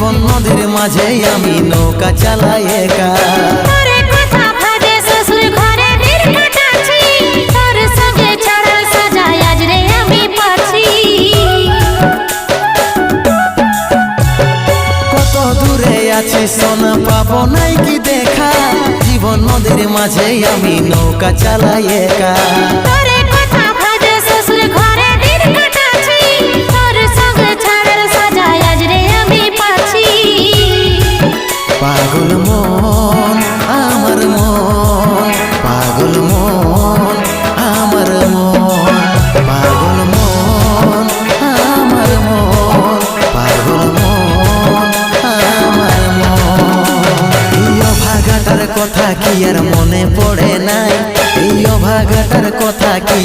জীবন নদীর মাঝে আমি নৌকা চালাই একা। কত দূরে আছি সোনা পাবো নাই কি দেখা, জীবন নদীর মাঝে আমি নৌকা চালাই একা। পাগল মন আমার মন, পাগল মন আমার মন, পাগল মন আমার মন, পাগল মন আমার মন। এই অভাগাটার কথা কি আর মনে পড়ে নাই, এই অভাগাটার কথা কি